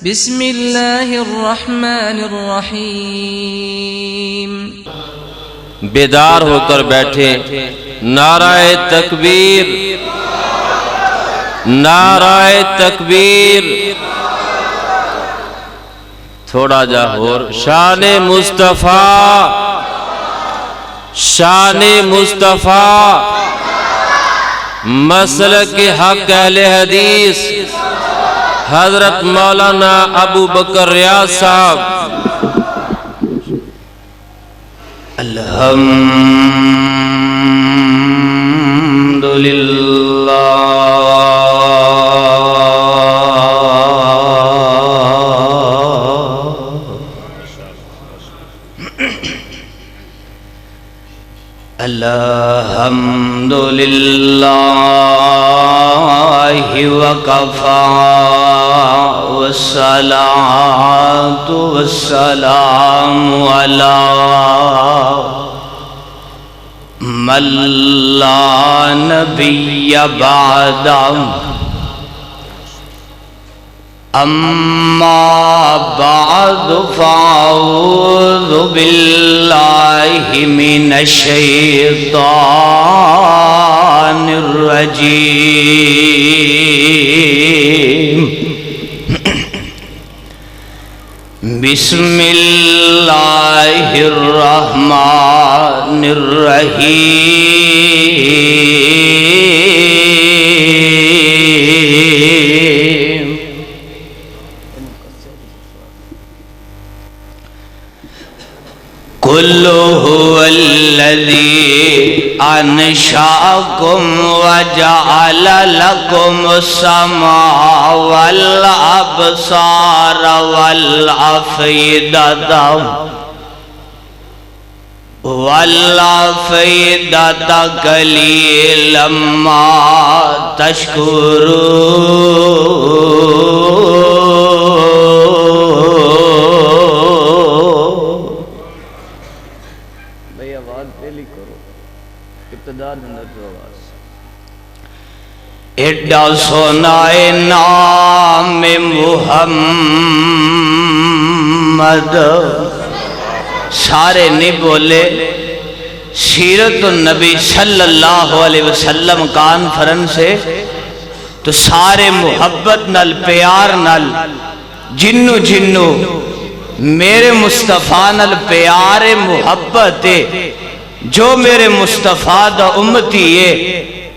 بسم اللہ الرحمن الرحیم۔ بیدار ہو کر بیٹھے، نعرہ تکبیر، نعرہ تکبیر، تھوڑا جا اور شان مصطفیٰ، شان مصطفیٰ، مسلک حق اہل حدیث حضرت مولانا ابو بکر ریاض صاحب۔ الحمدللہ الحمدللہ وکفا والصلاة والسلام علی من لا نبی بعدہ، اما بعد فاعوذ باللہ من الشیطان الرجیم، بسم اللہ الرحمن الرحیم۔ قل هو الذی انشأکم وجعل لکم السمع والابصار والافئدۃ قلیلا ما تشکرون۔ بھئی آواز پہلی کرو، ابتدا دندر جو آواز۔ ایڈا سونا نام محمد، سارے نہیں بولے، سیرت النبی صلی اللہ علیہ وسلم کانفرنس سے تو سارے محبت نال پیار نال جنو جنو میرے مصطفیٰ نال پیار محبت ہے، جو میرے مصطفیٰ دا امتی ہے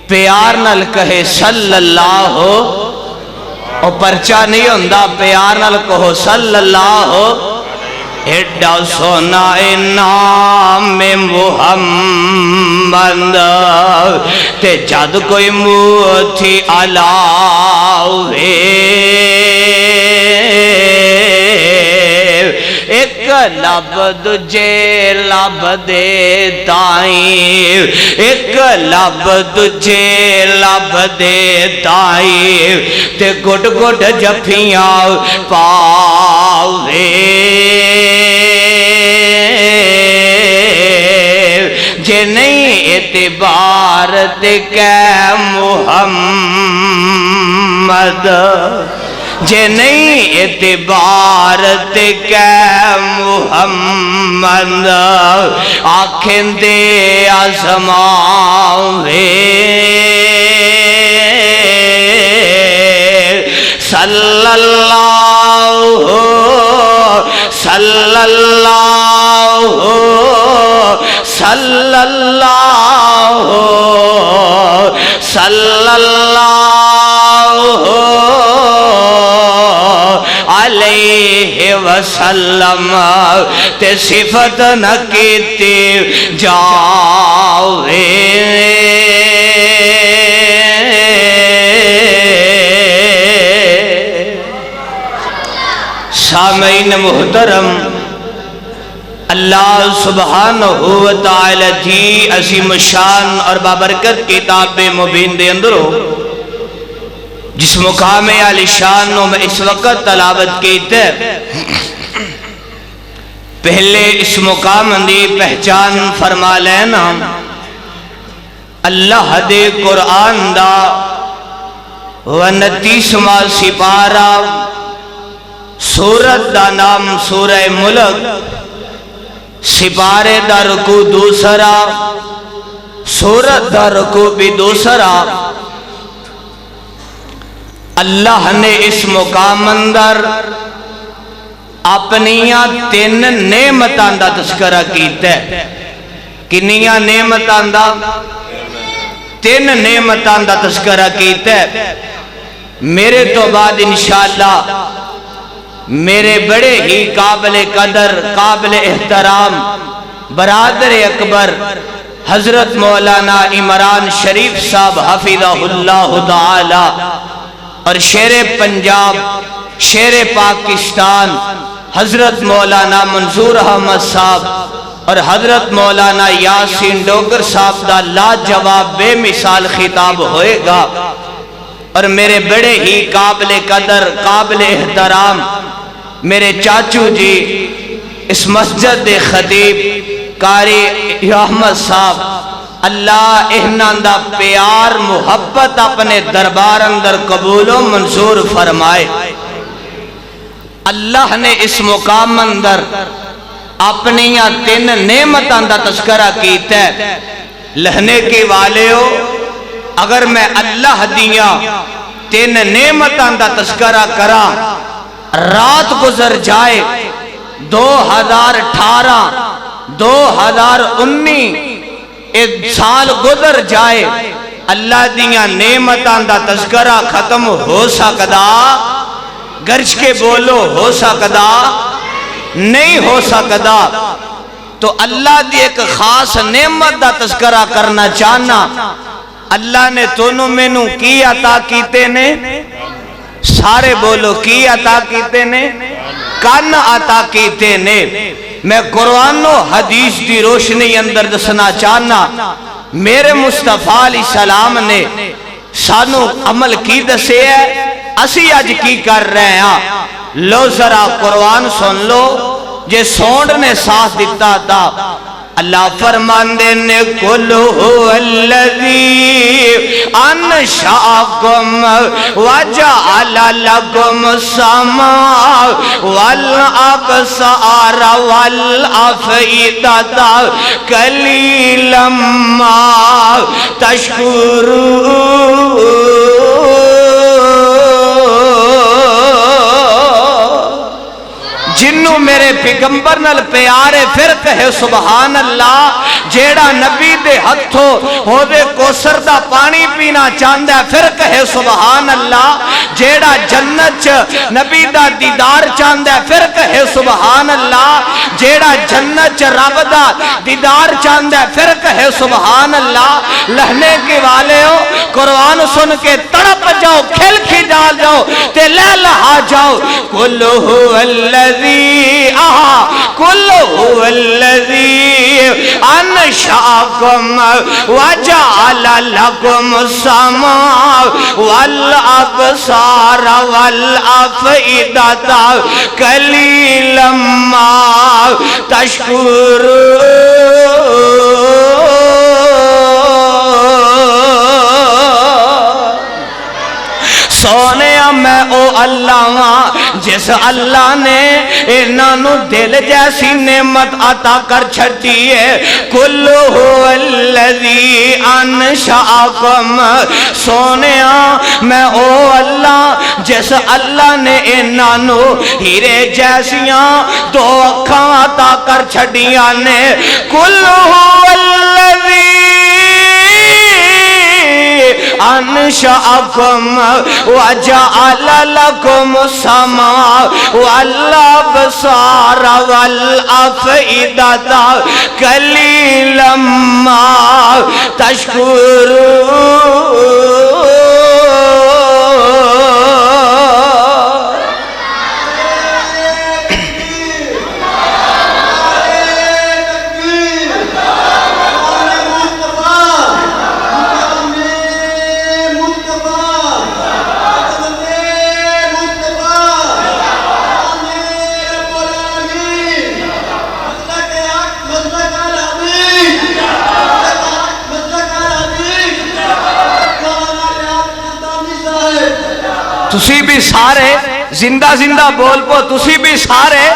پیار نال کہے صلی اللہ ہو، اور پرچہ نہیں ہوندہ پیار نال کہو صلی اللہ ہو۔ ایڈا سونا نام محمد تے جد کوئی موتھی علاوے، ایک لب دجے لب دے تائیں، ایک لب دجے لب دے تائیں، تے گھٹ گھٹ جفیاں پاوے، جے نہیں اعتبار تے کہ محمد، جے نہیں اعتبار تے کہ محمد، آنکھیں دے آزماوے، صلی اللہ صلی اللہ صلی اللہ صلی اللہ علیہ وسلم، تے صفت نہ کیتی جاوے۔ سامعین محترم، اللہ سبحانہ وتعالی تھی عظیم شان اور بابرکت کتاب مبین دے اندرو جس مقام عالی شانوں میں اس وقت تلاوت کیتے، پہلے اس مقام دی پہچان فرما لینا۔ اللہ دے قرآن دا 29واں سپارہ سورت دا نام سورہ ملک، سپارے دا رکوع دوسرا، سورت دا رکوع بھی دوسرا۔ اللہ نے اس مقام اندر اپنیاں تین نعمتاں دا تذکرہ کیتا ہے۔ کنیاں نعمتاں دا؟ تین نعمتاں دا تذکرہ کیتا ہے۔ میرے تو بعد انشاءاللہ میرے بڑے ہی قابل قدر، قابل احترام برادر اکبر حضرت مولانا عمران شریف صاحب حفظہ اللہ تعالی اور شیر پنجاب، شیر پاکستان حضرت مولانا منظور احمد صاحب اور حضرت مولانا یاسین ڈوگر صاحب دا لاجواب بے مثال خطاب ہوئے گا۔ اور میرے بڑے ہی قابل قدر، قابل احترام میرے چاچو جی اس مسجد دے خطیب قاری احمد صاحب، اللہ اہنان دا پیار محبت اپنے دربار اندر قبول و منظور فرمائے۔ اللہ نے اس مقام اندر اپنیاں تین نعمتاں دا تذکرہ کیتا ہے۔ لہنے کے والے ہو، اگر میں اللہ دیاں تین نعمتاں دا تذکرہ کرا، رات گزر جائے 2018 2019 ایک سال گزر جائے، اللہ دیاں نعمتاں دا تذکرہ ختم ہو سکدا؟ گرج کے بولو، ہو سکدا؟ نہیں ہو سکدا۔ تو اللہ دی ایک خاص نعمت دا تذکرہ کرنا چاہنا۔ اللہ نے تونوں میں نو کی عطا کیتے نے؟ سارے بولو، کی عطا کیتے نے؟ کان عطا کیتے نے۔ میں قرآن و حدیث دی روشنی اندر دسنا چاہنا، میرے مصطفیٰ علیہ السلام نے سانو عمل کی دسے ہے، اسی آج کی کر رہے ہیں۔ لو ذرا قرآن سن لو، جے سونڈ نے ساتھ دیتا تھا۔ اللہ فرماندے نے قُلْ هُوَ الَّذِي أَنشَأَكُمْ وَجَعَلَ لَكُمُ السَّمْعَ وَالْأَبْصَارَ وَالْأَفْئِدَةَ قَلِيلًا مَا تَشْكُرُونَ۔ جنوں میرے پیغمبر نال پیارے پھر کہے سبحان اللہ۔ جیڑا نبی دے ہتھو ہو دے کوثر دا پانی پینا چاہندہ ہے پھر کہے سبحان اللہ۔ جیڑا جنت چ نبی دا دیدار چاہندہ ہے پھر کہے سبحان اللہ۔ جیڑا جنت چ رب دا دیدار چاہندہ ہے پھر کہے سبحان اللہ۔ لہنے کے والے ہو، قرآن سن کے تڑپ جاؤ، کھل کھجال جاؤ تے لے لہا جاؤ۔ قُلْ هُوَ الَّذِي قُلْ هُوَ الَّذِي أَنشَأَكُمْ وَجَعَلَ لَكُمُ السَّمْعَ وَالْأَبْصَارَ وَالْأَفْئِدَةَ قَلِيلًا مَا تَشْكُرُونَ۔ سونیا میں او اللہ ہاں جس اللہ نے انہوں دل جیسی نعمت عطا کر چھٹی ہے۔ قُلْ هُوَ الَّذِي أَنشَأَكُمْ، سونیا میں او اللہ جس اللہ نے انہوں ہیرے جیسیاں دو اکھاں عطا کر چھٹیاں نے۔ قُلْ هُوَ الَّذِي أَنشَأَكُمْ وَجَعَلَ لَكُمُ السَّمْعَ وَالْأَبْصَارَ وَالْأَفْئِدَةَ قَلِيلًا مَا تَشْكُرُونَ۔ تسی بھی سارے زندہ زندہ بول پو تسی بھی سارے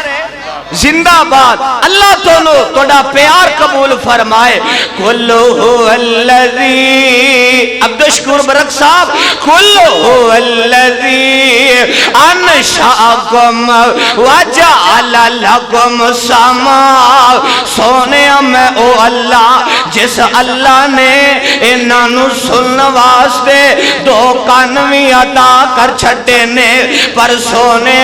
زندہ باد اللہ توڑا پیار قبول فرمائے کلو هو الذی عبدالشکور برک صاحب کلو هو الذی انشاءکم وجعل لکم سما سونے میں او اللہ جس اللہ نے انہوں سنن واسطے دو کانوی عطا کر چھٹے نے پر سونے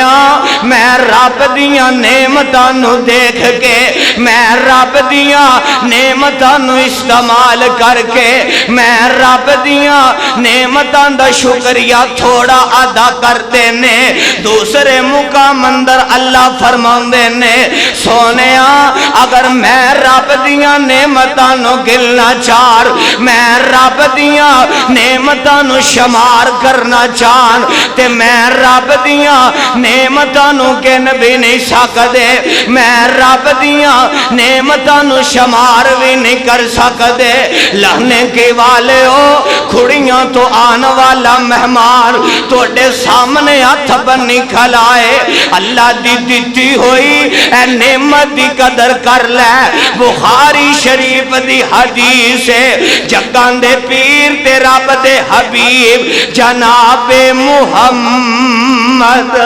میں رب دیاں نعمتاں نو دیکھ کے میں رب دیاں نعمتاں نو استعمال کر کے میں رب دیاں نعمتاں دا شکریہ تھوڑا ادا کرتے نے دوسرے مقام اندر اللہ فرماندے نے سونیا اگر میں رب دیاں نعمتاں نو گلنا چار میں رب دیاں نعمتاں نو شمار کرنا چان تے میں رب دیاں نعمتاں نو گن بھی نہیں سکدے میں رب دیاں نعمتاں نو شمار بھی نہیں کر سکدے لہنے کے والے ہو کھڑیاں تو آن والا مہمان توڑے سامنے ہاتھ بنی کھلائے اللہ دی دیتی ہوئی اے نعمت دی قدر کر لے بخاری شریف دی حدیث ہے جگان دے پیر تے رب دے حبیب جناب محمد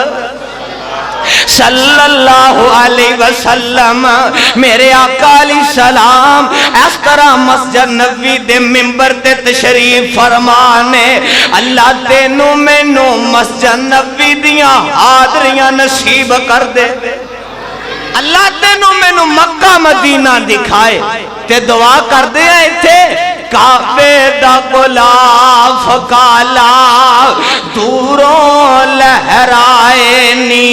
صلی اللہ علیہ وسلم میرے آقا علیہ السلام اس طرح مسجد نبوی دے منبر تے تشریف فرمانے اللہ تینوں مینوں مسجد نبوی دیاں حاضریاں نصیب کر دے اللہ تینوں مینوں مکہ مدینہ دکھائے تے دعا کر دے آئے تھے کعبے دا غلاف کالا دوروں لہرائے نی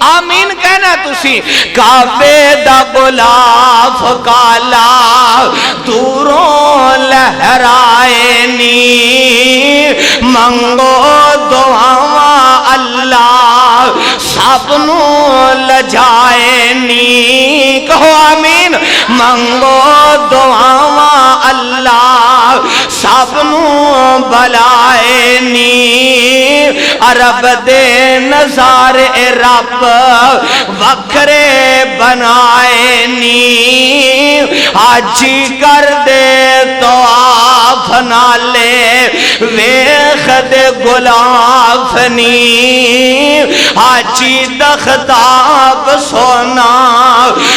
آمین کہنا تسی کعبے دا غلاف کالا دوروں لہرائے نی منگو دعاواں اللہ سبنو لجائے نی کہو آمین منگو دعاواں اللہ سبنو بلائے نی عرب دے نظار رب وکھرے بنائے نی آجی کر دے تو آپ نالے ویخ دے گلاف نی آجی دختاب سونا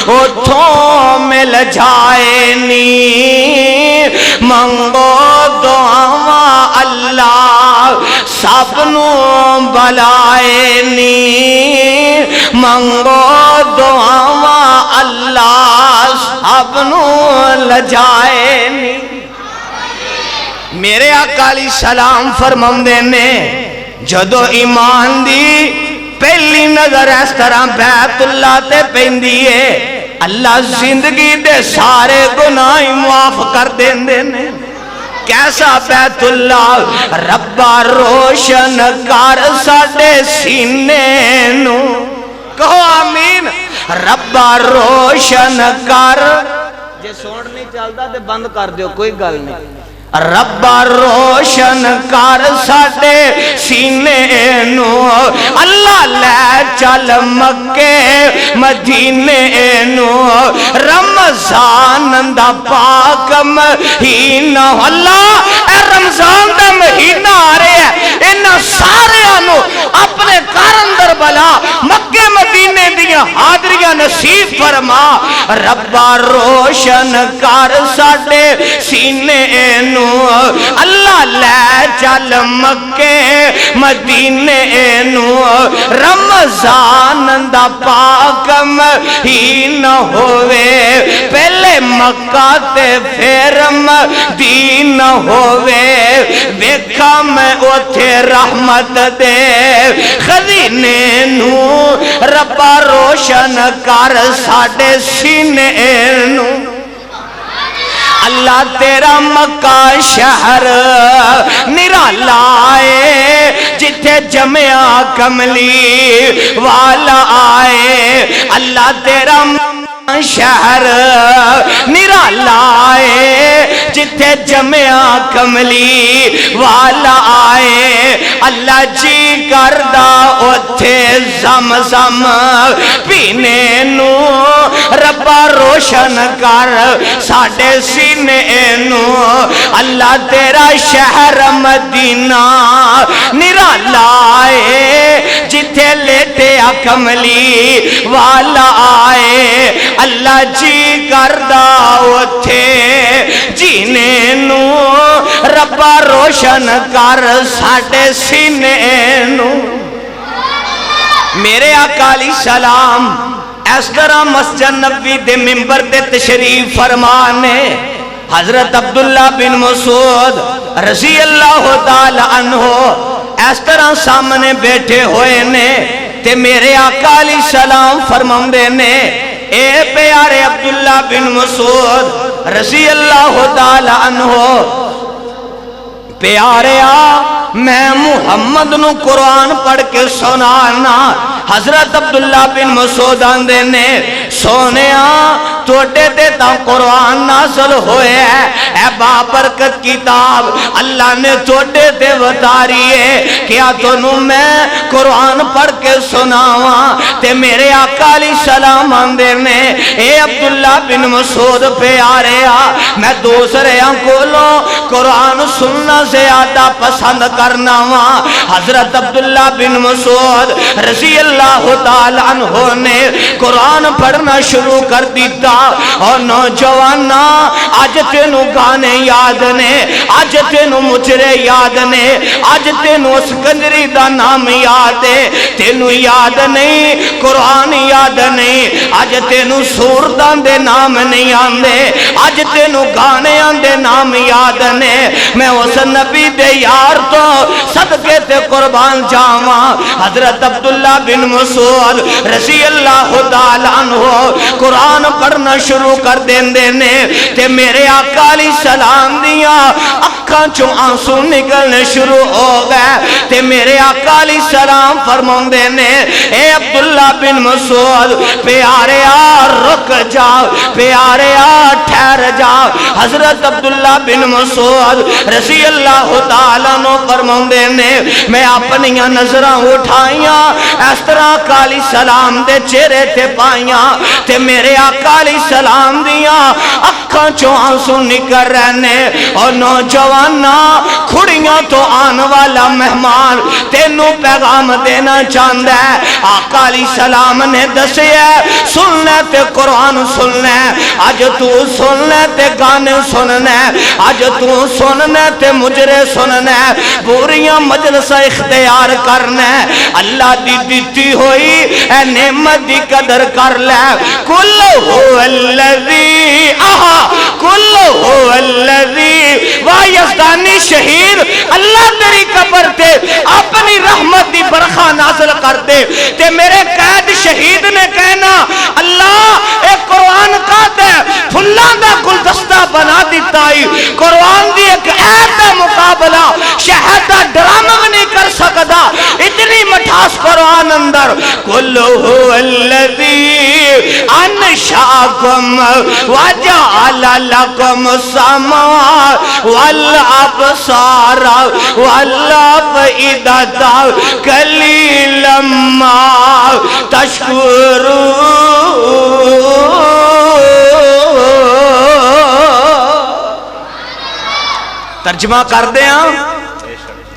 اتھوں مل جائے نی منگو دعاواں اللہ سبنو بلائے نی منگو دعاواں اللہ سبنو لجائے نی میرے آقا علیہ السلام فرماندے نے جدو ایمان دی پہلی نظر اس طرح بیت اللہ تے پیندی ہے اللہ زندگی دے سارے گناہ معاف کر دین دینے کیسا بیت اللہ ربا روشن کر ساڑے سینے نو کہو آمین ربا روشن کر جے سوڑ نہیں چلتا تے بند کر دیو کوئی گل نہیں ربا روشن کر ساڑے سینے نو اللہ لے چل مکے مدینے نو رمضان دا پاک مہینہ اللہ اے رمضان دا مہینہ آ رہے ہیں انہاں سارے آنو اپنے کارندر بلا مکے مدینے دیا حاضریاں نصیب فرما ربا روشن کر ساڑے سینے نو اللہ لے چل مکے مدینے نو رمضان دا پاک مہینہ ہوئے پہلے مکہ تے پھر مدینہ ہوئے ویکھا میں اوتھے رحمت دے خزینے نو ربا روشن کر ساڑے سینے نو اللہ تیرا مکہ شہر نرالا آئے جتھے جمعہ کملی والا آئے اللہ تیرا شہر نرالا آئے جتھے جمعہ کملی والا آئے اللہ جی کردا اوتھے زمزم پینے نو ربا روشن کر ساڈے سینے نو اللہ تیرا شہر مدینہ نرالا ہے جتھے لیٹے کملی والا آئے اللہ جی کردا اوتھے جینے نو ربا روشن کر ساڈے سینے نو میرے آقا علیہ السلام اس طرح مسجد نبوی دے منبر تے تشریف فرمانے حضرت عبداللہ بن مسعود رضی اللہ تعالی عنہ اس طرح سامنے بیٹھے ہوئے نے تے میرے آقا علیہ السلام فرماندے نے اے پیارے عبداللہ بن مسعود رضی اللہ تعالی عنہ پیارے میں محمد نو قرآن پڑھ کے سنانا حضرت عبداللہ بن مسعود آندے نے سونے توڑے دے تا قرآن نازل ہوئے ہے اے بابرکت کتاب اللہ نے توڑے دے وطاری ہے کیا تنو میں قرآن پڑھ کے سناواں تے میرے آقا علیہ السلام آندے نے اے عبداللہ بن مسعود پیارے میں دوسرے کولوں قرآن سننا زیادہ پسند کرنا وا حضرت عبداللہ بن مسعود رضی اللہ تعالی عنہ نے قرآن پڑھنا شروع کر دیتا اور نوجوانا آج تینو گانے یاد نے آج تینو مجرے یاد نے آج تینو اسکندری دا نام یاد ہے تینو یاد نہیں قرآن یاد نہیں آج تینو سوردان دے نام نہیں آندے آج تینو گانے آندے نام یاد نے میں اس نبی دے یار تو صدقے تے قربان جاواں حضرت عبداللہ بن مسعود رضی اللہ تعالی عنہ قرآن پڑھنا شروع کر دیندے نے تے میرے آقا علیہ السلام دیاں اکھاں چوں آنسو نکلنے شروع ہو گئے تے میرے آقا علیہ السلام فرماندے نے اے عبداللہ بن مسعود پیارے رک جاؤ پیارے ٹھہر جاؤ حضرت عبداللہ بن مسعود رضی اللہ تعالیٰ نو فرماندے نے میں اپنی نظراں اٹھائیاں اس طرح آقا علیہ السلام دے چہرے تے پائیاں تے میرے آقا علیہ السلام دیاں اکھاں چوں آنسو نکل رہنے اور نوجوانا کھڑیاں تو آن والا مہمان تینوں پیغام دینا چاہتا ہے آقا علیہ السلام نے دسے سننے تے قرآن سننے آج تو سننے تے گانے سننے آج تو سننے تے مجرے سننے بوریاں مجلس اختیار کرنے اللہ دی دیتی ہوئی اے نعمت دی قدر کر لے کل هو الذی کل هو الذی وایزدانی شہید اللہ تیری قبر تے اپنی رحمت دی برخہ نازل کر دے تے میرے قید شہید نے کہنا اللہ اے قرآن کا دے پھلان دا گلدستہ بنا دیتا ہی قرآن دی ایک ایت مقابلہ شہد دا ڈرامہ نہیں کر سکتا اتنی مٹھاس قرآن اندر کل هو الذی انشاکم وجعل لکم السماع والابصار والافئدۃ قلیلا ما تشکرون ترجمہ کر دیا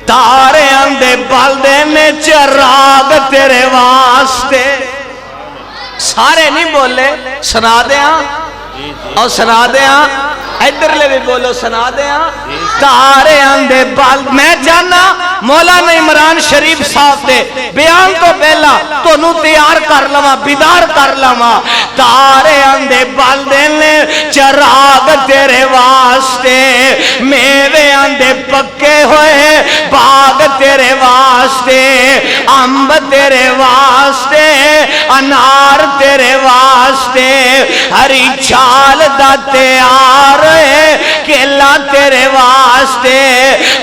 تارے اندے بالدے نے چراغ تیرے واسطے سارے نہیں بولے سنا دیا اور سنا دیا ادھر لے بھی بولو سنا دیا تارے اندے بال میں جانا مولانا عمران شریف صاحب دے بیان تو پہلا تو نو تیار کر لما بیدار کر لما تارے اندے بال دینے چراغ تیرے واسطے میوے اندے پکے ہوئے باغ تیرے واسطے امب تیرے واسطے انار تیرے واسطے ہری چھال دا تیار کیلا تیرے واسطے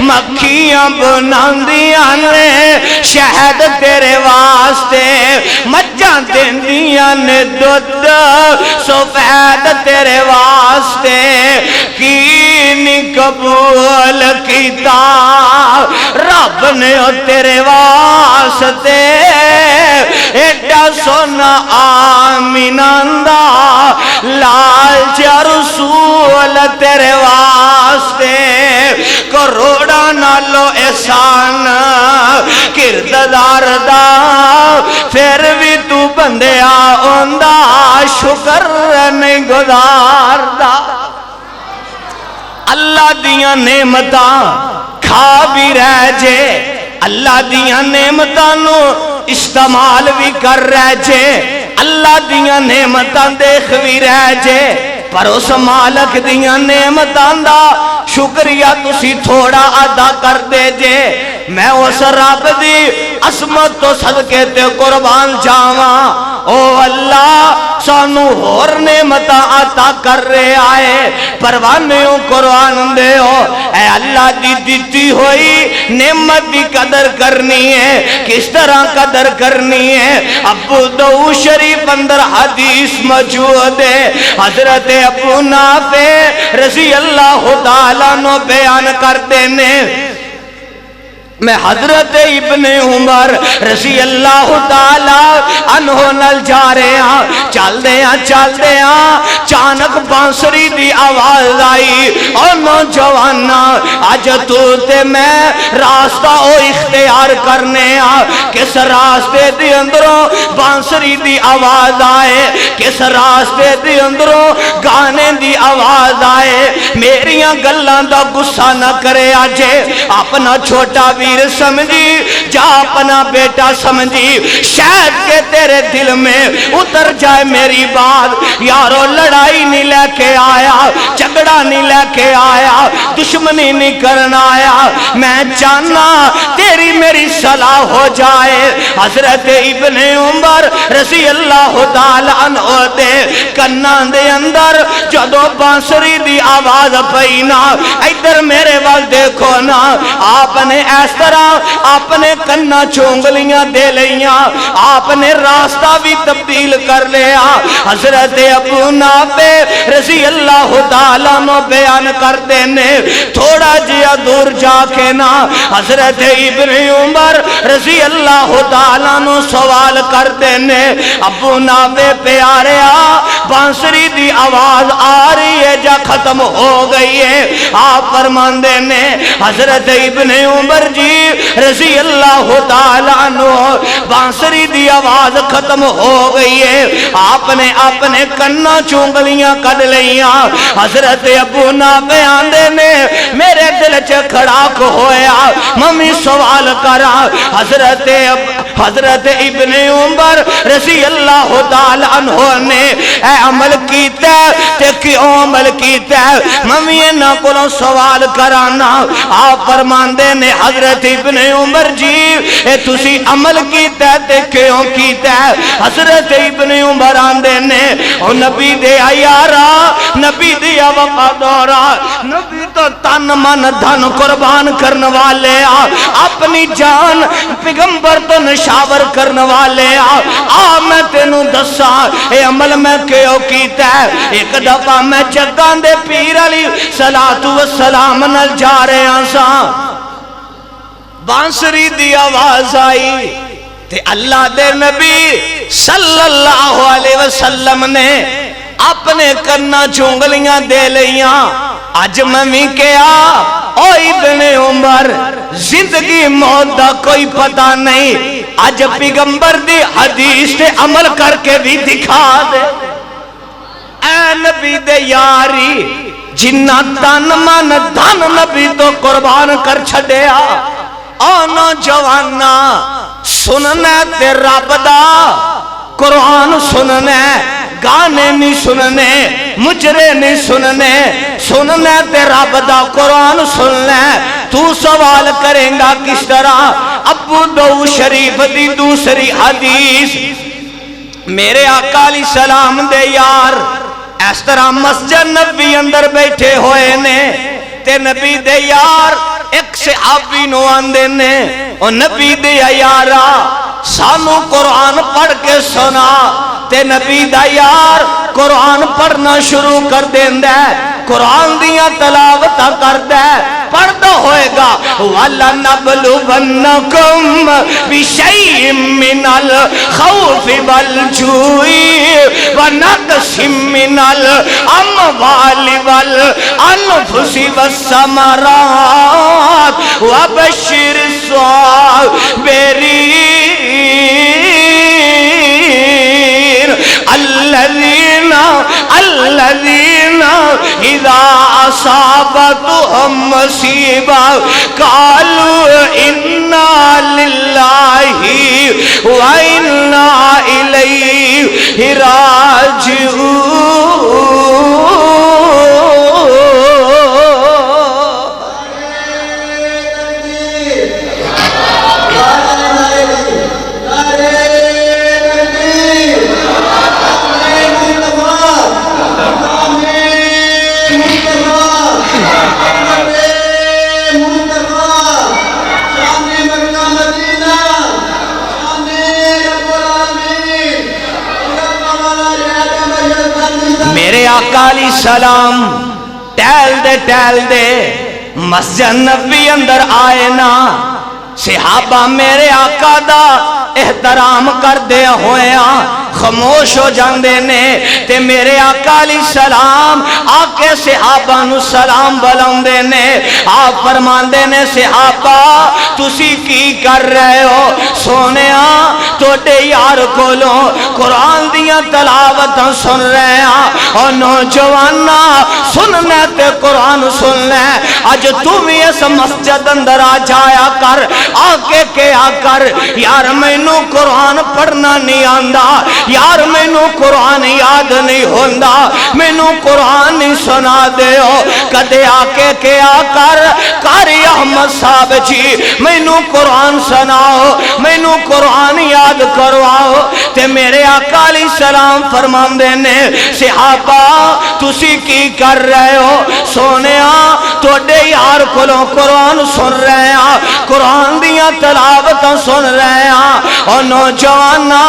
مکھیاں بناندیاں نے شہد تیرے واسطے مجھاں دیندیاں نے دودھ سفید تیرے واسطے کی نہیں قبول کیتا رب نے تیرے واسطے ایڈا سونا آمینہ دا لال جا رسول تیرے واسطے کروڑا نالو احسان کردار دا پھر بھی تو بندیا اوندا شکر نہیں گزار دا اللہ دیاں نعمتاں کھا بھی رہ جے اللہ دیاں نعمتاں نو استعمال بھی کر رہ جے اللہ دیاں نعمتاں دیکھ بھی رہ جے پر اس مالک دیاں نعمتاں دا شکریہ تسی تھوڑا ادا کر دے جے میں اس رب دی عظمت تو صدقے تے قربان جاواں او اللہ سانو اور نعمتاں عطا کر رہے آئے پروانیوں قرآن دے ہو اے اللہ دی دیتی ہوئی نعمت دی قدر کرنی ہے کس طرح قدر کرنی ہے ابو داؤد شریف اندر حدیث موجود ہے حضرت ابو نافع رضی اللہ تعالیٰ نو بیان کرتے ہیں میں حضرت ابن عمر رضی اللہ تعالیٰ عنہ نل جا رہے ہیں چل دے ہیں چانک بانسری دی آواز آئی اور نوجوانا آج تو تے میں راستہ او اختیار کرنے ہیں کس راستے دی اندروں بانسری دی آواز آئے کس راستے دی اندروں گانے دی آواز آئے میریاں گلان دا غصہ نہ کرے آجے اپنا چھوٹا بھی سمجھی جا اپنا بیٹا سمجھی شاید کہ تیرے دل میں اتر جائے میری بات یارو لڑائی نہیں لے کے آیا جھگڑا نہیں لے کے آیا دشمنی نہیں کرنا آیا میں چاہنا تیری میری صلاح ہو جائے حضرت ابن عمر رضی اللہ تعالیٰ عنہ دے کنان دے اندر جدو بانسری دی آواز پئینا ادھر میرے وال دیکھو نا آپ نے اس طرح آپ نے کنہ چونگلیاں دے لیاں آپ نے راستہ بھی تبدیل کر لیا حضرت ابو نافع رضی اللہ تعالیٰ نو بیان کر دینے تھوڑا جیا دور جا کے نا حضرت ابن عمر رضی اللہ تعالیٰ نو سوال کر دینے ابو نافع پیارے بانسری دی آواز آ رہی ہے جا ختم ہو گئی ہے آپ فرمان دینے حضرت ابن عمر جی رضی اللہ تعالیٰ عنہ بانسری دی آواز ختم ہو گئی ہے آپ نے اپنے کنہ چونگلیاں کڑ لیاں حضرت ابو نافع آندے نے میرے دل چ کھڑاک ہویا ممی سوال کرا حضرت ابن عمر رضی اللہ تعالیٰ عنہ نے اے عمل کیتا تے کیوں عمل کیتا ممی نہ کولوں سوال کرانا آپ فرماندے نے حضرت ابن عمر جی اے تسی عمل کیتا تے کیوں کیتا حضرت ابن عمر آندے نے او نبی دے آیارا نبی دیا وفادارا نبی تو تن من دھن قربان کرنے والے اپنی جان پیغمبر تو نشاور کرنے والے میں تینوں دسا اے عمل میں کیوں کیتا ایک دفعہ میں جگان دے پیر علی صلاۃ و سلام نل جا رہے ہیں بانسری دی آواز آئی تے اللہ دے نبی صلی اللہ علیہ وسلم نے اپنے کرنا چونگلیاں دے لیاں آج میں کیا او ابن عمر زندگی موت دا کوئی پتہ نہیں آج پیغمبر دی حدیث تے عمل کر کے بھی دکھا دے اے نبی دے یاری جنہ تن من دھن نبی تو قربان کر چھڑیا آنا جوانا سننا تے رب دا قرآن سننے گانے نہیں سننے مجرے نہیں سننے تے رب دا قرآن سننے تو سوال کریں گا کس طرح ابو داؤد شریف دی دوسری حدیث میرے آقا علیہ السلام دے یار اس طرح مسجد نبی اندر بیٹھے ہوئے نے تے نبی دے یار ایک صحابی نو آندے نے او نبی دے یارا سانو قرآن پڑھ کے سنا تے نبی دا یار قرآن پڑھنا شروع کر دیندہ قرآن دیاں تلاوت کردا ہے پڑھدا ہوئے گا وَلَنَبْلُوَنَّكُمْ بِشَيْءٍ مِّنَ الْخَوْفِ وَالْجُوعِ وَنَقْصٍ مِّنَ الْأَمْوَالِ وَالْأَنفُسِ وَالثَّمَرَاتِ وَبَشِّرِ الصَّابِرِينَ الذين إذا أصابتهم مصيبة قالوا إنا لله وإنا إليه راجعون. میرے آقا علیہ السلام ٹہل دے مسجد نبی اندر آئے نا صحابہ میرے آقا دا احترام کر دے ہوئے خاموش ہو جاندے نے تے میرے آقا علیہ السلام آکے صحابہ نو سلام بلاندے نے آپ فرماندے نے صحابہ تسی کی کر رہے ہو سونیا توڑے یار کولوں قرآن دیاں تلاوتاں سن رہے ہیں اور نوجوانا سننے تے قرآن سننے آج تم اس مسجد اندر آ جایا کر آکے کیا کر یار مینوں قرآن پڑھنا نہیں آندا یار مینوں قرآن یاد نہیں ہوندا مینوں قرآن نہیں سنا دے ہو کدے آکے کیا کر قاری احمد صاحب جی مینوں قرآن سناؤ مینوں قرآن یاد کرواؤ تے میرے آقا علیہ السلام فرماندے نے صحابہ تسی کی کر رہے ہو سونیا توڑے یار کولوں قرآن سن رہے ہیں قرآن دیاں تلاوتاں سن رہے ہیں اور نوجوانا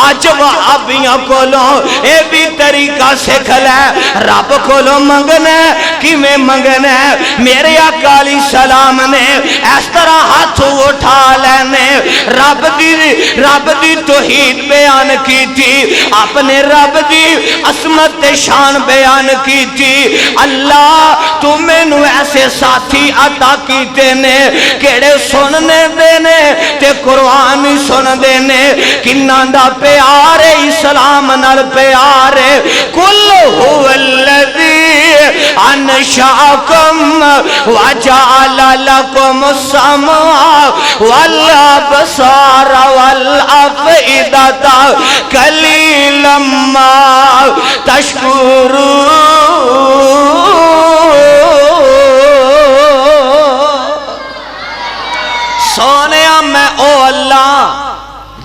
آج وہابیاں کولوں اے بھی طریقہ سکھ لے رب کولوں منگنے کی میں منگنے میرے آقا علیہ السلام نے اس طرح ہاتھ اٹھا لینے رب دی توحید بیان کی تھی اپنے رب دی عظمت شان بیان کی تھی اللہ تمہیں نو ایسے ساتھی عطا کیتے نے کیڑے سننے دینے تے قرآن سن دینے کنہ دا پیارے اسلام نال پیارے کل هو الذی انشاءکم وجعل لکم السمع والابصار والافئدۃ قلیلا ما تشکرون. سونیا میں او اللہ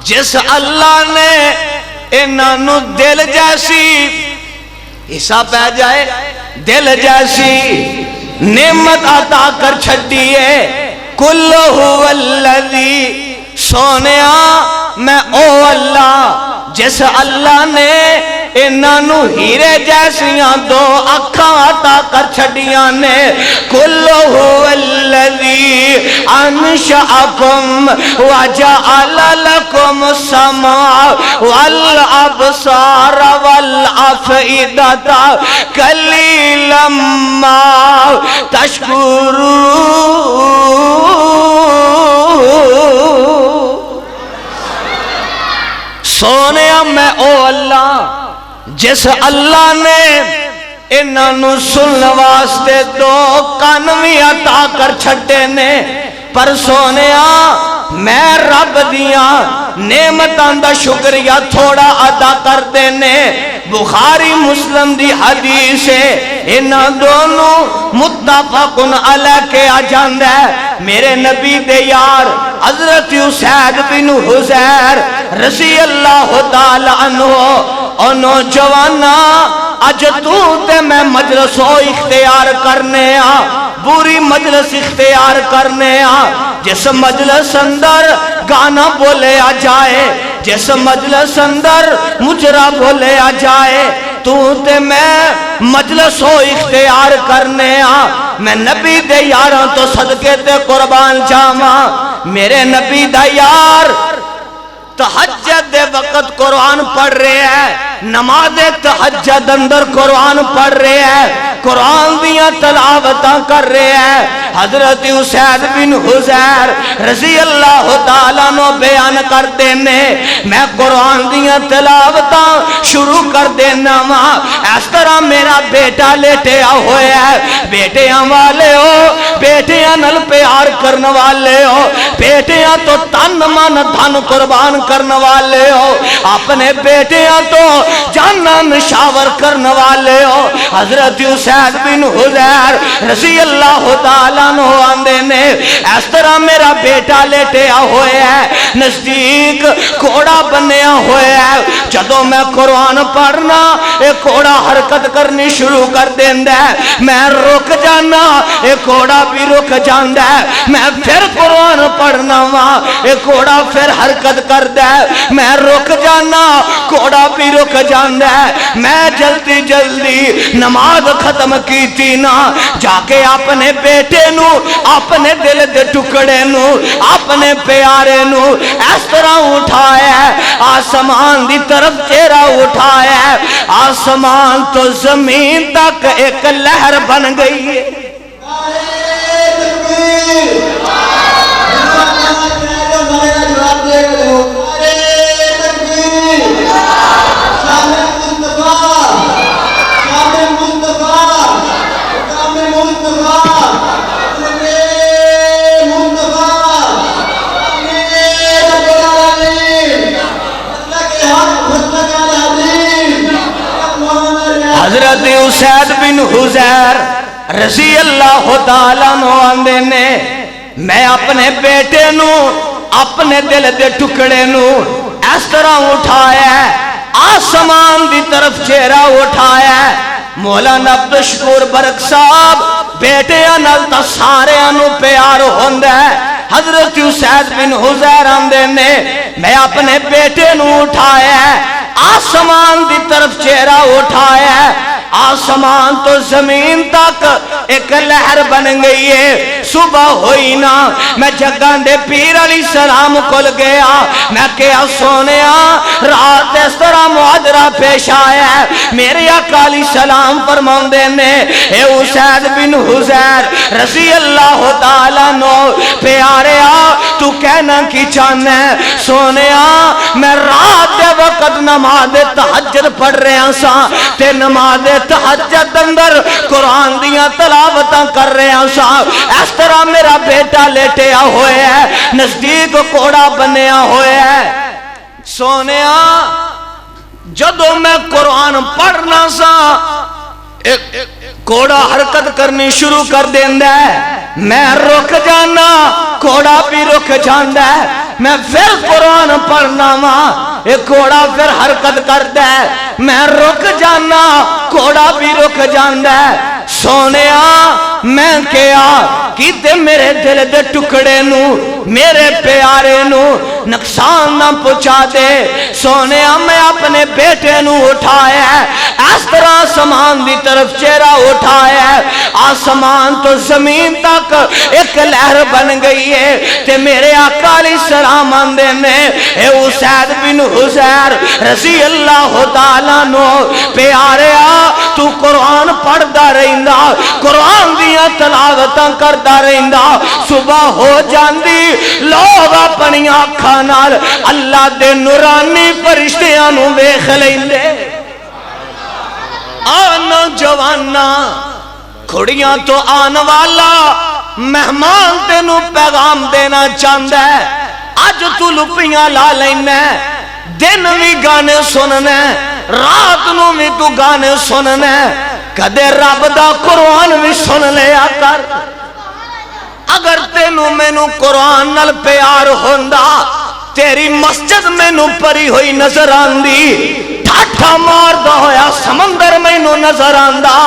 جس اللہ نے انہوں دل جیسی حصہ پہ جائے دل جیسی نعمت عطا کر چھڑیے کل هو الذی سونیا میں او اللہ جس اللہ نے انہوں ہیرے جیسیاں دو اکھاں عطا کر چھڑیاں نے کل هو الذی انشأکم وجعل لکم السمع والابصار والافئدۃ قلیلا ما تشکرون. سونیا میں او اللہ جس اللہ نے انہوں سن واسطے دو کان بھی عطا کر چھٹے نے پر سونیا میں رب دیاں نعمتاں دا شکریہ تھوڑا ادا کر دینے بخاری مسلم دی حدیث ہے انہاں دونوں متفقن علیہ کے آجاند ہے میرے نبی دے یار حضرت اسید بن حزیر رضی اللہ تعالیٰ عنہ اور نوجوانا اج تو تے میں مجلس ہو اختیار کرنے بری مجلس اختیار کرنے جس مجلس اندر گانا بولے آ جائے جس مجلس اندر مجرا بولے آ جائے تو تے میں مجلس ہو اختیار کرنے میں نبی دے یاراں تو صدقے تے قربان جاواں میرے نبی دا یار تہجد دے وقت قرآن پڑھ رہے ہیں نماز تہجد اندر قرآن پڑھ رہے ہیں قرآن دیاں تلاوتاں کر رہے ہیں حضرت اسید بن حضیر رضی اللہ تعالیٰ نو بیان کر دینے میں قرآن دیاں تلاوتاں شروع کر دینا ماں اس طرح میرا بیٹا لیٹیا ہوئے ہے بیٹیاں والے ہو بیٹیاں نل پیار کرنے والے ہو بیٹیاں تو تن من دھن قربان کرنے والے ہو اپنے بیٹیاں تو جانا نشاور کرنے والے ہو حضرت اسید بن حضیر رضی اللہ تعالیٰ نو آندے نے اس طرح میرا بیٹا لیٹیا ہوئے ہے نزدیک کوڑا بنیا ہوئے ہے جدوں میں قرآن پڑھنا ایک کوڑا حرکت کرنی شروع کر دیندہ ہے میں رک جانا ایک کوڑا بھی رک جاندہ ہے میں پھر قرآن پڑھنا وہاں ایک کوڑا پھر حرکت کر دے میں رک جانا کوڑا بھی رک جاندہ ہے میں جلدی جلدی نماز ختم کی تھی نا جا کے اپنے بیٹے نو اپنے دل دے ٹکڑے نو اپنے پیارے نو اس طرح اٹھایا آسمان دی طرف چہرہ اٹھایا آسمان تو زمین تک ایک لہر بن گئی ہے حضرت اسید بن حضیر رضی اللہ تعالیٰ نو آندے نے میں اپنے بیٹے نو اپنے دل دے ٹکڑے نو اس طرح اٹھایا آسمان دی طرف چہرہ اٹھایا مولانا عبدالشکور برک صاحب بیٹے نال تا سارے انو پیار ہوندہ ہے حضرت اسید بن حضیر آندے نے میں اپنے بیٹے نو اٹھایا آسمان دی طرف چہرہ اٹھایا آسمان تو زمین تک ایک لہر بن گئی ہے صبح ہوئی نا میں جگان دے پیر علیہ السلام کھل گیا میں کیا سونیا رات اس طرح معاجرہ پیش آیا ہے میرے آقا علیہ السلام فرمان دینے اے اسید بن حضیر رضی اللہ تعالیٰ نو پیارے تو کہنا کی چاہنا ہے سونیا میں رات دے وقت نماز تہجد پڑھ رہے ہیں سا تے نماز تہجد اندر قرآن دیاں تلاوتاں کر رہے ہیں سا اس طرح میرا بیٹا لیٹیا ہوئے ہے نزدیک کوڑا بنیا ہوئے ہے سونیا جدو میں قرآن پڑھنا سا کوڑا حرکت کرنی شروع کر دیندہ ہے میں رک جانا کوڑا بھی رک جاندہ ہے میں پھر قرآن پڑھنا ماں ایک کوڑا پھر حرکت کر دے میں رک جانا کوڑا بھی رک جاندہ ہے سونیا میں کیا کیتے میرے دل دے ٹکڑے نو میرے پیارے نو نقصان نہ پہنچا دے سونیا میں اپنے بیٹے نو اٹھایا اس طرح آسمان دی طرف چہرہ اٹھایا آسمان تو زمین تک ایک لہر بن گئی ہے تے میرے آقا علیہ السلام آندے نے اے اسید بن حضیر رضی اللہ تعالیٰ نو پیارے تو قرآن پڑھ دا رہندہ قرآن دیاں تلاوتاں کر دا رہندہ صبح ہو جاندی لوگ اپنی آنکھاں نال اللہ دے نورانی فرشتیاں نو ویکھ لیندے آنا جوانا کھڑیاں تو آن والا مہمان تینو پیغام دینا چاہندہ ہے آج تو لپیاں لا لینا دن بھی گانے سننے رات نو بھی تو گانے سننے کدے رب دا قرآن بھی سن لیا کر اگر تینو مینو قرآن نال پیار ہوندہ تیری مسجد مینو پری ہوئی نظر آندی ٹھاٹھا مار دا ہویا سمندر مینو نظر آندہ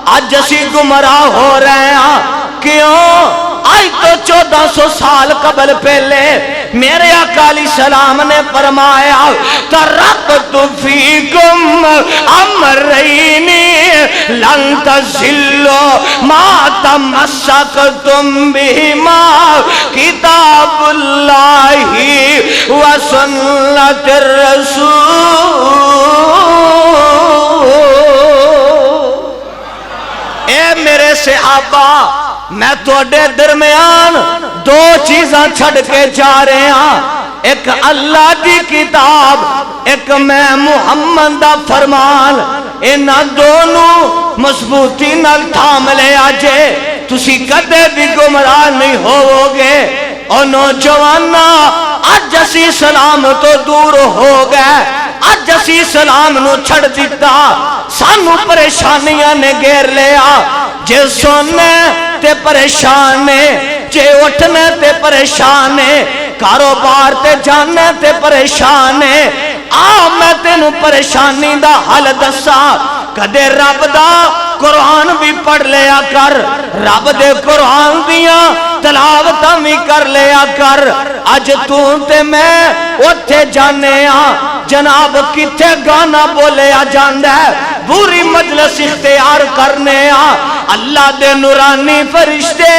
آج اسی گمراہ ہو رہے ہیں کیوں آئی تو 1400 سال قبل پہلے میرے آقا علیہ السلام نے فرمایا ترکت فیکم امرین لن تضلوا ما تمسکتم بہما کتاب اللہ و سنت الرسول۔ اے میرے صحابہ، میں توڑے درمیان دو چیزاں چھڑ کے جا رہے ہیں، ایک اللہ دی کتاب، ایک میں محمد دا فرمان، انہاں دونوں مضبوطی نال تھام لے آجے، تسی کدے بھی گمراہ نہیں ہو گے۔ اور نوجوانہ اج اسی اسلام تو دور ہو گئے، اج اسی اسلام نو چھڑ دیتا، سانو پریشانیاں نے گھیر لیا، جے سونے تے پریشانے، جے اٹھنے تے پریشانے، کاروبار تے جانے تے پریشانے، میں تینو پریشانی دا حل دسا، کدے رب دا قرآن بھی پڑھ لیا کر، رب دے قرآن دیاں تلاوتاں بھی کر لیا کر۔ اج تو تے میں اوتھے جانے جناب کتھے گانا بولیا جاندا ہے، بری مجلس اختیار کرنے اللہ دے نورانی فرشتے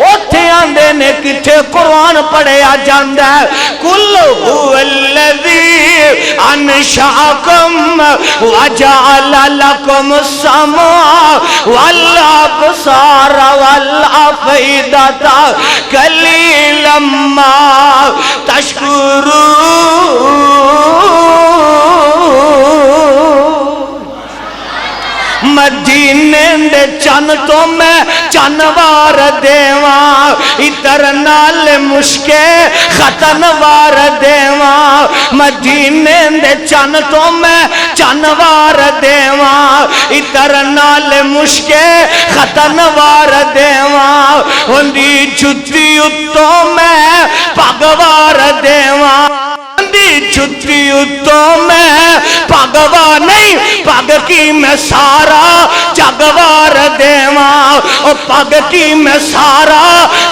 اوتھے آندے نے کتھے قرآن پڑھیا جاندا ہے۔ قل هو الذی انشأکم وجعل لکم السمع والابصار والافئدۃ قلیلا ما تشکرون۔ مدینے دے چن تو میں چنوار دیواں، ادھر نال مشکے ختنوار دیواں، مدینے دے چن تو میں چنوار دیواں، ادھر نال مشکے ختنوار دیواں، ہوندی جُتی اتوں میں پگوار دیواں، چھتی اتوں میں پگوا نہیں، پگ کی میں سارا جگوار دیواں، او پگ کی میں سارا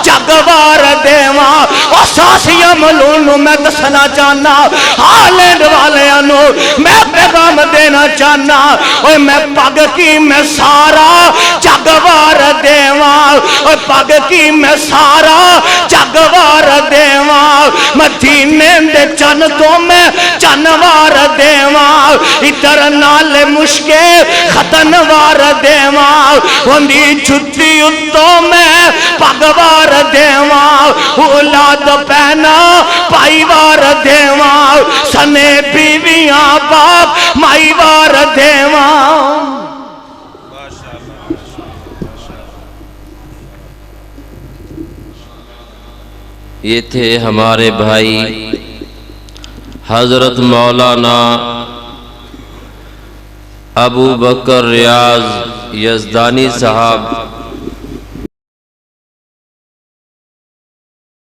جگوار دیواں۔ او ساسیہ ملونو میں دسنا چاہنا، ہالینڈ والیانو میں پیغام دینا چاہنا، او میں پگ کی میں سارا جگوار دیواں، او پگ کی میں سارا جگوار دیواں، مدینے دے چن تو میں چنوار دیواں، ادھر نال مشکے ختنوار دیواں، ہوندی جُتی اتوں میں پگوار دیواں، اولاد پہنا پائیوار دیواں، سنے بیویاں باپ مائیوار دیواں۔ یہ تھے ہمارے بھائی حضرت مولانا ابو بکر ریاض یزدانی صاحب